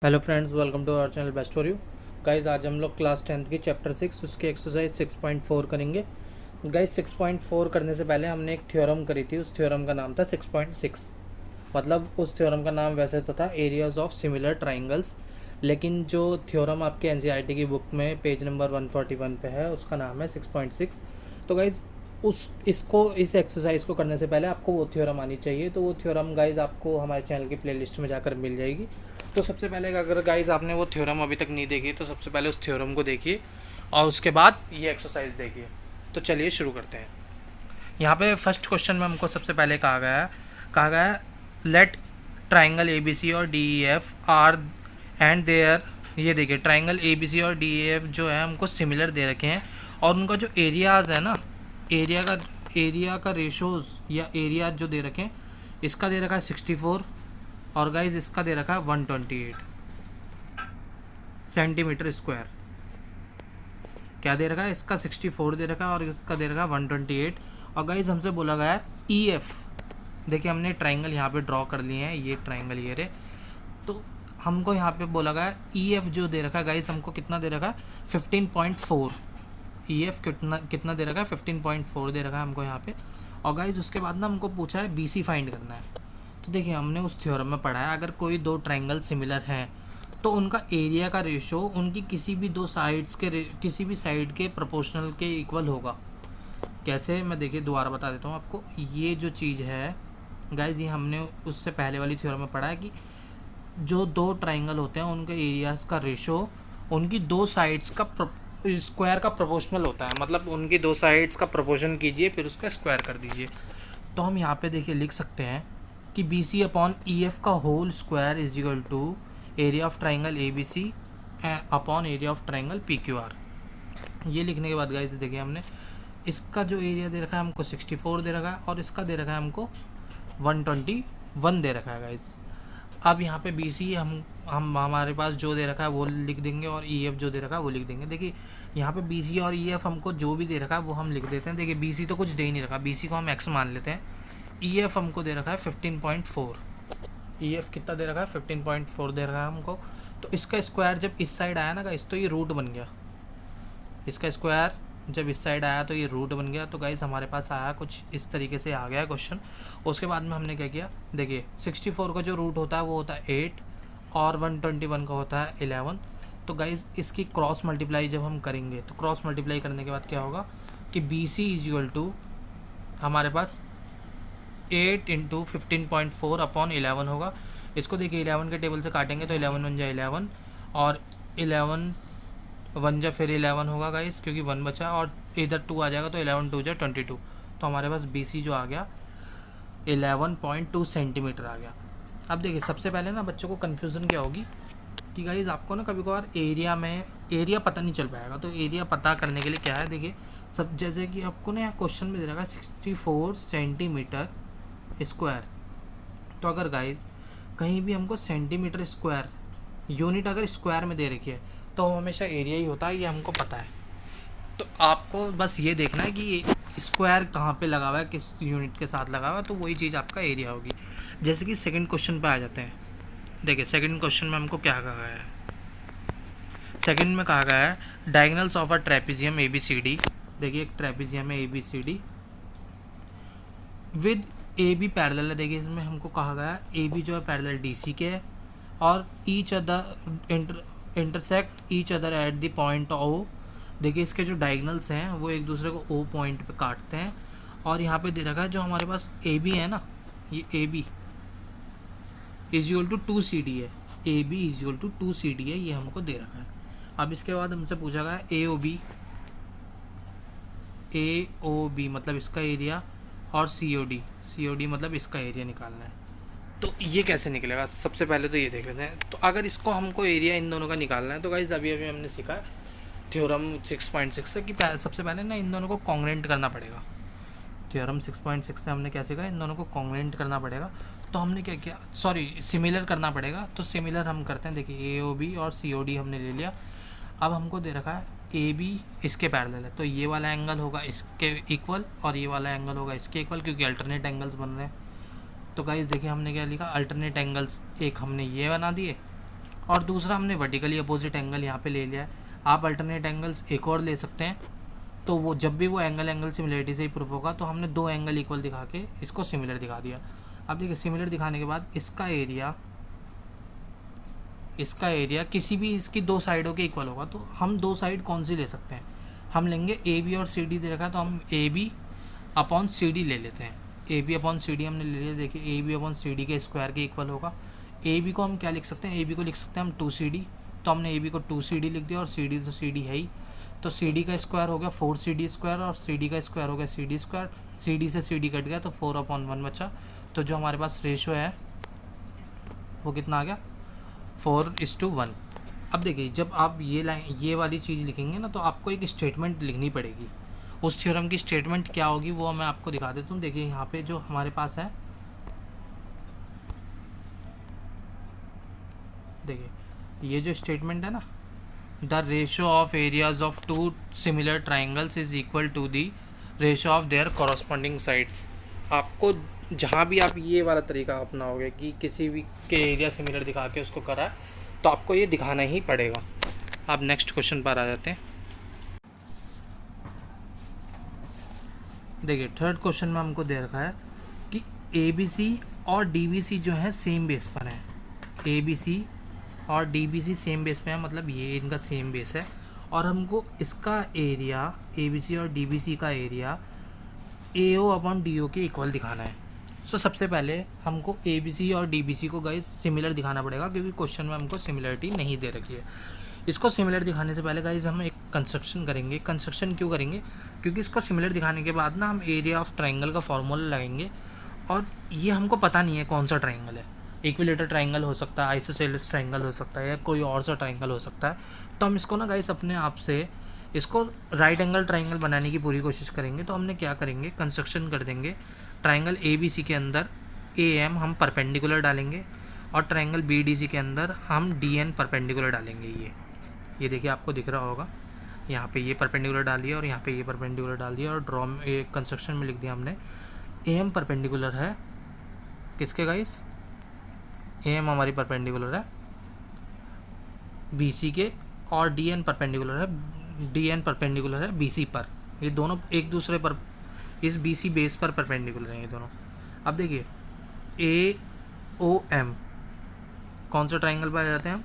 Hello friends, welcome to our channel best for you. Guys आज हम लोग class 10th की चैप्टर 6 उसकी एक्सरसाइज 6.4 करेंगे। गाइज 6.4 करने से पहले हमने एक थ्योरम करी थी। उस थ्योरम का नाम था 6.6। मतलब उस थ्योरम का नाम वैसे तो था एरियाज ऑफ सिमिलर ट्राइंगल्स, लेकिन जो थ्योरम आपके एनसीईआरटी की बुक में पेज नंबर 141 पे है उसका नाम है 6.6। तो गाइज इस एक्सरसाइज को करने से पहले आपको वो थ्योरम आनी चाहिए। तो वो थ्योरम गाइज आपको हमारे चैनल की प्लेलिस्ट में जाकर मिल जाएगी। तो सबसे पहले अगर गाइज आपने वो थ्योरम अभी तक नहीं देखी तो सबसे पहले उस थ्योरम को देखिए और उसके बाद ये एक्सरसाइज देखिए। तो चलिए शुरू करते हैं। यहाँ पे फर्स्ट क्वेश्चन में हमको सबसे पहले कहा गया let triangle A B C और D E F R and there. ये देखिए ट्राइंगल ए बी सी और डी ई एफ जो है हमको सिमिलर दे रखे हैं और उनका जो एरियाज़ है ना, एरिया का रेशोज़ या एरिया जो दे रखे हैं, इसका दे रखा है 64 और गाइज इसका दे रखा है 128 सेंटीमीटर स्क्वायर। क्या दे रखा है? इसका 64 दे रखा है और इसका दे रखा है 128। और गाइज हमसे बोला गया है ई एफ। देखिए हमने ट्राइंगल यहाँ पे ड्रॉ कर लिए हैं, ये ट्राइंगल ये रे। तो हमको यहाँ पे बोला गया है ई एफ जो दे रखा है गाइज हमको कितना दे रखा है 15.4। ई एफ कितना दे रखा है 15.4 दे रखा है हमको यहाँ पे। और गाइज उसके बाद ना हमको पूछा है बी सी फाइंड करना है। तो देखिए हमने उस थ्योरम में पढ़ा है अगर कोई दो ट्राइंगल सिमिलर हैं तो उनका एरिया का रेशो उनकी किसी भी दो साइड्स के किसी भी साइड के प्रोपोर्शनल के इक्वल होगा। कैसे? मैं देखिए दोबारा बता देता हूँ आपको। ये जो चीज़ है गाइज ये हमने उससे पहले वाली थ्योरम में पढ़ा है कि जो दो ट्राइंगल होते हैं उनके एरियाज़ का रेशो उनकी दो साइड्स का स्क्वायर का प्रोपोर्शनल होता है। मतलब उनकी दो साइड्स का प्रोपोर्शन कीजिए फिर उसका स्क्वायर कर दीजिए। तो हम यहाँ पे देखिए लिख सकते हैं कि B C upon E F का whole square is equal to area of triangle A B C upon area of triangle P Q R. ये लिखने के बाद गाइस देखिए हमने इसका जो एरिया दे रखा है हमको 64 दे रखा है और इसका दे रखा है हमको 121 दे रखा है गाइस। अब यहाँ पे बी सी हम हमारे पास जो दे रखा है वो लिख देंगे और ई एफ जो दे रखा है वो लिख देंगे। देखिए यहाँ पे बी सी और ई एफ हमको जो भी दे रखा है वो हम लिख देते हैं। देखिए बी सी तो कुछ दे ही नहीं रखा, बी सी को हम एक्स मान लेते हैं। ई एफ हमको दे रखा है 15.4। ई एफ कितना दे रखा है 15.4 दे रखा है हमको। तो इसका स्क्वायर जब इस साइड आया ना गाइस तो ये रूट बन गया। इसका स्क्वायर जब इस साइड आया तो ये रूट बन गया। तो गाइस हमारे पास आया कुछ इस तरीके से आ गया क्वेश्चन। उसके बाद में हमने क्या किया, देखिए 64 का जो रूट होता है वो होता है 8 और 121 का होता है 11। तो गाइस इसकी क्रॉस मल्टीप्लाई जब हम करेंगे तो क्रॉस मल्टीप्लाई करने के बाद क्या होगा कि B C is equal to हमारे पास 8 इंटू 15.4 अपॉन 11 होगा। इसको देखिए 11 के टेबल से काटेंगे तो 11 बन जाए 11 और 11 वन जा फिर 11 होगा गाइस क्योंकि 1 बचा और इधर 2 आ जाएगा तो 11 2 जा 22। तो हमारे पास बी सी जो आ गया 11.2 सेंटीमीटर आ गया। अब देखिए सबसे पहले ना बच्चों को कन्फ्यूज़न क्या होगी कि गाइस आपको ना कभी कभार एरिया पता नहीं चल पाएगा। तो एरिया पता करने के लिए क्या है, देखिए सब जैसे कि आपको ना यहाँ क्वेश्चन में दे रखा है 64 सेंटीमीटर स्क्वायर। तो अगर गाइस कहीं भी हमको सेंटीमीटर स्क्वायर यूनिट अगर स्क्वायर में दे रखी है तो हमेशा एरिया ही होता है, ये हमको पता है। तो आपको बस ये देखना है कि स्क्वायर कहाँ पे लगा हुआ है, किस यूनिट के साथ लगा हुआ है, तो वही चीज़ आपका एरिया होगी। जैसे कि सेकंड क्वेश्चन पे आ जाते हैं। देखिए सेकंड क्वेश्चन में हमको क्या कहा गया है। सेकंड में कहा गया है diagonals of a trapezium A B C D. देखिए एक ट्रेपेजियम है A B C D with A B parallel है। देखिए इसमें हमको कहा गया है ए बी जो है पैरेलल डी सी के है और each other intersect each other at the point O. देखिए इसके जो डायगोनल्स हैं वो एक दूसरे को ओ पॉइंट पे काटते हैं। और यहाँ पे दे रखा है जो हमारे पास ए बी है ना, ये A B is equal to 2 C D है। A B is equal to 2 C D है, ये हमको दे रखा है। अब इसके बाद हमसे पूछा गया ए ओ बी मतलब इसका एरिया और सी ओ डी मतलब इसका एरिया निकालना है। तो ये कैसे निकलेगा, सबसे पहले तो ये देख लेते हैं। तो अगर इसको हमको एरिया इन दोनों का निकालना है तो गाइस अभी हमने सीखा थ्योरम 6.6 से कि सबसे पहले ना इन दोनों को कॉन्ग्रेंट करना पड़ेगा। थ्योरम 6.6 से हमने क्या सीखा, इन दोनों को कॉन्ग्रेंट करना पड़ेगा। तो हमने क्या किया, सिमिलर करना पड़ेगा। तो सिमिलर हम करते हैं। देखिए ए ओ बी और सी ओ डी हमने ले लिया। अब हमको दे रखा है ए बी इसके पैरेलल है तो ये वाला एंगल होगा इसके इक्वल और ये वाला एंगल होगा इसके इक्वल क्योंकि अल्टरनेट एंगल्स बन रहे हैं। तो गाइस देखिए हमने क्या लिखा, अल्टरनेट एंगल्स एक हमने ये बना दिए और दूसरा हमने वर्टिकली अपोजिट एंगल यहाँ पे ले लिया है। आप अल्टरनेट एंगल्स एक और ले सकते हैं, तो वो जब भी वो एंगल सिमिलरिटी से ही प्रूफ होगा, तो हमने दो एंगल इक्वल दिखा के इसको सिमिलर दिखा दिया। अब देखिए सिमिलर दिखाने के बाद इसका एरिया किसी भी इसकी दो साइडों के इक्वल होगा। तो हम दो साइड कौन सी ले सकते हैं, हम लेंगे ए बी और सी डी दे रखा है, तो हम A B upon C D ले लेते हैं। A B upon C D हमने ले लिया। देखिए A B upon C D के स्क्वायर के इक्वल होगा। ए बी को हम क्या लिख सकते हैं, ए बी को लिख सकते हैं हम 2CD। तो हमने ए बी को 2CD लिख दिया, और सी डी तो सी डी है ही, तो सी डी का स्क्वायर हो गया 4CD स्क्वायर, और सी डी का स्क्वायर हो गया C D square. C D से सी डी कट गया, तो 4/1 बचा। तो जो हमारे पास रेशो है वो कितना आ गया, 4:1। अब देखिए जब आप ये वाली चीज़ लिखेंगे ना, तो आपको एक स्टेटमेंट लिखनी पड़ेगी। उस थ्योरम की स्टेटमेंट क्या होगी वो मैं आपको दिखा देता हूँ। देखिए यहाँ पे जो हमारे पास है, देखिए ये जो स्टेटमेंट है ना, the ratio of areas of two similar triangles is equal to the ratio of their corresponding sides. आपको जहाँ भी आप ये वाला तरीका अपनाओगे कि किसी भी के एरिया सिमिलर दिखा के उसको करा, तो आपको ये दिखाना ही पड़ेगा। आप नेक्स्ट क्वेश्चन पर आ जाते हैं। देखिए थर्ड क्वेश्चन में हमको दे रखा है कि ABC और DBC जो है सेम बेस पर है। ABC और DBC सेम बेस पे है, मतलब ये इनका सेम बेस है, और हमको इसका एरिया ABC और DBC का एरिया AO/DO के इक्वल दिखाना है। सो सबसे पहले हमको ABC और DBC को गाइस सिमिलर दिखाना पड़ेगा, क्योंकि क्वेश्चन में हमको सिमिलरिटी नहीं दे रखी है। इसको सिमिलर दिखाने से पहले गाइस हम एक कंस्ट्रक्शन करेंगे। कंस्ट्रक्शन क्यों करेंगे, क्योंकि इसको सिमिलर दिखाने के बाद ना हम एरिया ऑफ ट्राइंगल का फॉर्मूला लगाएंगे, और ये हमको पता नहीं है कौन सा ट्राइंगल है। इक्विलेटर ट्राइंगल हो सकता है, आइसोसेलेस ट्राइंगल हो सकता है, या कोई और सा ट्राइंगल हो सकता है। तो हम इसको ना गाइस अपने आप से इसको राइट एंगल ट्राइंगल बनाने की पूरी कोशिश करेंगे। तो हमने क्या करेंगे, कंस्ट्रक्शन कर देंगे। ट्राइंगल ABC के अंदर AM हम परपेंडिकुलर डालेंगे, और ट्राइंगल BDC के अंदर हम DN परपेंडिकुलर डालेंगे। ये देखिए आपको दिख रहा होगा, यहाँ पे ये परपेंडिकुलर डालिए और यहाँ पे ये परपेंडिकुलर डाल दिया, और ड्रॉ में कंस्ट्रक्शन में लिख दिया हमने AM परपेंडिकुलर है किसके गाइस, AM हमारी परपेंडिकुलर है BC के, और DN परपेंडिकुलर है BC पर। ये दोनों एक दूसरे पर, इस BC बेस पर परपेंडिकुलर हैं ये दोनों। अब देखिए AOM कौन सा ट्राइंगल पाए जाते हैं हम,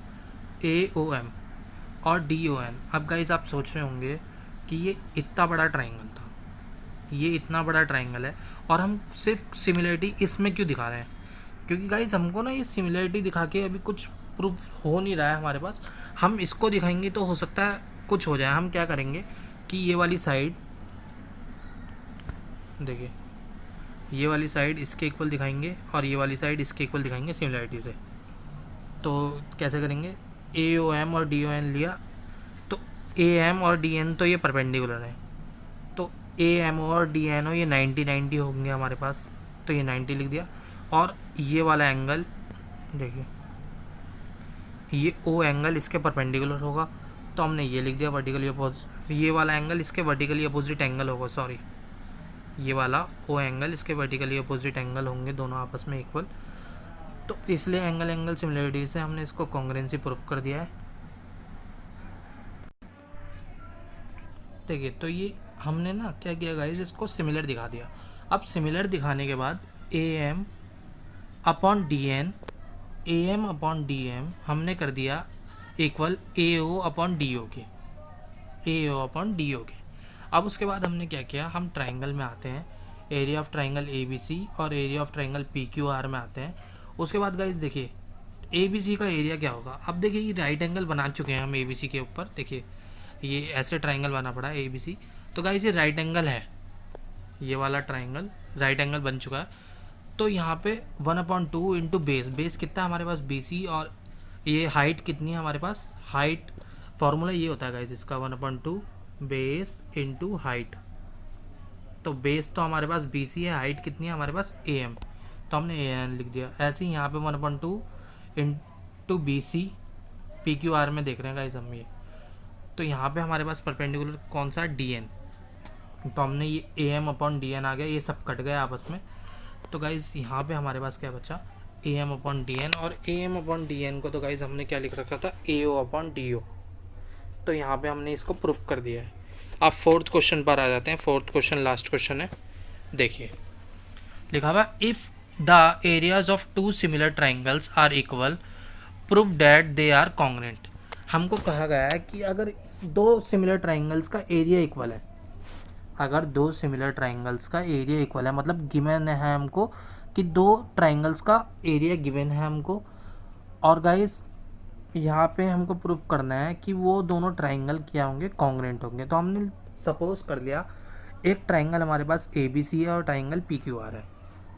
AOM और DON। अब गाइस आप सोच रहे होंगे कि ये इतना बड़ा ट्राइंगल था, ये इतना बड़ा ट्राइंगल है, और हम सिर्फ सिमिलरिटी इसमें क्यों दिखा रहे हैं, क्योंकि गाइस हमको ना ये सिमिलरिटी दिखा के अभी कुछ प्रूफ हो नहीं रहा है हमारे पास। हम इसको दिखाएंगे तो हो सकता है कुछ हो जाए। हम क्या करेंगे कि ये वाली साइड, देखिए ये वाली साइड इसके इक्वल दिखाएंगे, और ये वाली साइड इसके इक्वल दिखाएंगे सिमिलरिटी से। तो कैसे करेंगे, AOM और DON लिया, तो AM और DN तो ये परपेंडिकुलर है, तो AMO और DNO ये 90-90 होंगे हमारे पास, तो ये 90 लिख दिया। और ये वाला एंगल देखिए, ये O एंगल इसके परपेंडिकुलर होगा, तो हमने ये लिख दिया वर्टिकली अपोजिट। ये वाला एंगल इसके वर्टिकली अपोजिट एंगल होगा, सॉरी ये वाला O एंगल इसके वर्टिकली अपोजिट एंगल होंगे, दोनों आपस में इक्वल। तो इसलिए एंगल सिमिलरिटी से हमने इसको कॉन्ग्रुएंसी प्रूफ कर दिया है। देखिए तो ये हमने ना क्या किया गाइस, इसको सिमिलर दिखा दिया। अब सिमिलर दिखाने के बाद AM अपॉन DM हमने कर दिया इक्वल AO अपॉन DO के। अब उसके बाद हमने क्या किया, हम ट्राइंगल में आते हैं, एरिया ऑफ ट्राइंगल ABC और एरिया ऑफ ट्राइंगल PQR में आते हैं। उसके बाद गाइस देखिए ABC का एरिया क्या होगा। अब देखिए ये राइट एंगल बना चुके हैं हम ABC के ऊपर, देखिए ये ऐसे ट्राइंगल बना पड़ा है ABC। तो गाइस ये राइट एंगल है, ये वाला ट्राइंगल राइट एंगल बन चुका है। तो यहाँ पे 1/2 इंटू बेस कितना है हमारे पास BC, और ये हाइट कितनी है हमारे पास, हाइट फॉर्मूला ये होता है गाइस इसका 1/2 बेस इंटू हाइट। तो बेस तो हमारे पास BC है, हाइट कितनी है हमारे पास AM, तो हमने AN लिख दिया। ऐसे ही यहाँ पे 1/2 इंटू BC PQR में देख रहे हैं गाइस हम ये। तो यहाँ पे हमारे पास परपेंडिकुलर कौन सा DN, तो हमने ये AM अपॉन DN आ गया, ये सब कट गया आपस में। तो गाइस यहाँ पे हमारे पास क्या बचा, A M upon D N, और A M upon D N को तो गाइज हमने क्या लिख रखा था, ए ओ अपॉन डी ओ। तो यहाँ पे हमने इसको प्रूफ कर दिया है। अब फोर्थ क्वेश्चन पर आ जाते हैं। फोर्थ क्वेश्चन लास्ट क्वेश्चन है। देखिए लिखा हुआ, if the areas of two similar triangles are equal proof that they are congruent. हमको कहा गया है कि अगर दो सिमिलर ट्राइंगल्स का एरिया इक्वल है, अगर दो सिमिलर ट्राइंगल्स का एरिया इक्वल है, मतलब गिवन है हमको कि दो ट्राइंगल्स का एरिया गिवन है हमको, और गाइस यहाँ पे हमको प्रूफ करना है कि वो दोनों ट्राइंगल क्या होंगे, कॉन्ग्रेंट होंगे। तो हमने सपोज कर लिया एक ट्राइंगल हमारे पास ए बी सी है और ट्राइंगल पी क्यू आर है,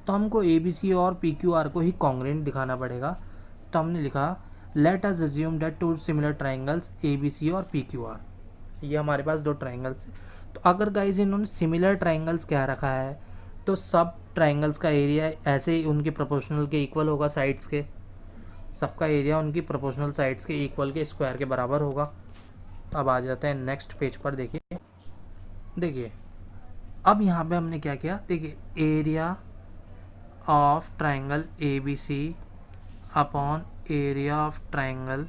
तो हमको ए बी सी और पी क्यू आर को ही कॉन्ग्रेंट दिखाना पड़ेगा। तो हमने लिखा let us assume that two similar triangles A B C और पी क्यू आर, ये हमारे पास दो ट्राइंगल्स है। तो अगर गाइज इन्होंने सिमिलर ट्राइंगल्स क्या रखा है, तो सब ट्राइंगल्स का एरिया ऐसे ही उनके प्रोपोर्शनल के इक्वल होगा, साइड्स के सबका एरिया उनकी प्रोपोर्शनल साइड्स के इक्वल के स्क्वायर के बराबर होगा। अब आ जाते हैं नेक्स्ट पेज पर। देखिए देखिए अब यहाँ पे हमने क्या किया, देखिए area of triangle A B C upon area of triangle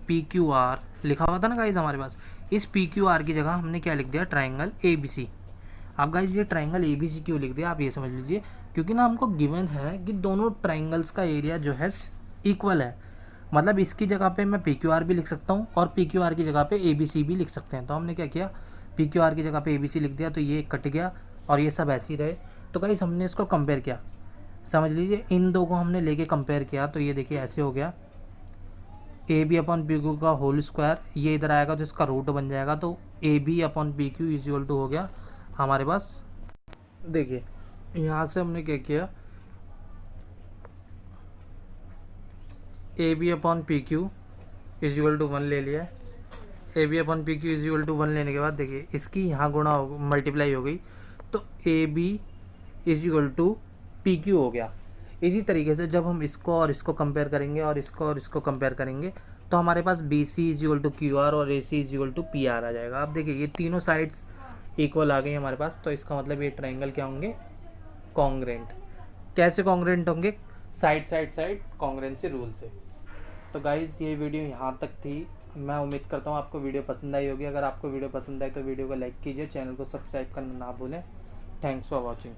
P Q R लिखा हुआ था ना गाइज हमारे पास। इस पी क्यू आर की जगह हमने क्या लिख दिया, ट्राइंगल ए बी सी। अब गाइज ये ट्राइंगल ए बी सी क्यों लिख दिया, आप ये समझ लीजिए, क्योंकि ना हमको गिवन है कि दोनों ट्राइंगल्स का एरिया जो है इक्वल है। मतलब इसकी जगह पे मैं पी क्यू आर भी लिख सकता हूँ और पी क्यू आर की जगह पे ए बी सी भी लिख सकते हैं। तो हमने क्या किया, पी क्यू आर की जगह पे ए बी सी लिख दिया, तो ये कट गया और ये सब ऐसे ही रहे। तो गाइज हमने इसको कंपेयर किया, समझ लीजिए इन दो को हमने लेके कंपेयर किया, तो ये देखिए ऐसे हो गया, A B upon P Q का होल स्क्वायर, ये इधर आएगा तो इसका रूट बन जाएगा, तो A B upon P Q is equal to हो गया हमारे पास। देखिए यहाँ से हमने क्या किया, A B upon P Q is equal to 1 ले लिया। A B upon P Q is equal to 1 लेने के बाद देखिए इसकी यहाँ गुणा हो मल्टीप्लाई हो गई, तो A B is equal to P Q हो गया। इसी तरीके से जब हम इसको और इसको कंपेयर करेंगे और इसको और इसको कंपेयर करेंगे, तो हमारे पास B C is equal to Q R और A C is equal to P R आ जाएगा। अब देखिए ये तीनों साइड्स इक्वल आ गई हमारे पास, तो इसका मतलब ये ट्राइंगल क्या होंगे, कॉन्ग्रेंट। कैसे कॉन्ग्रेंट होंगे, साइड साइड साइड कॉन्ग्रेंसी रूल से। तो गाइज़ ये वीडियो यहाँ तक थी। मैं उम्मीद करता हूँ आपको वीडियो पसंद आई होगी। अगर आपको वीडियो पसंद आई तो वीडियो को लाइक कीजिए, चैनल को सब्सक्राइब करना ना भूलें। Thanks for watching.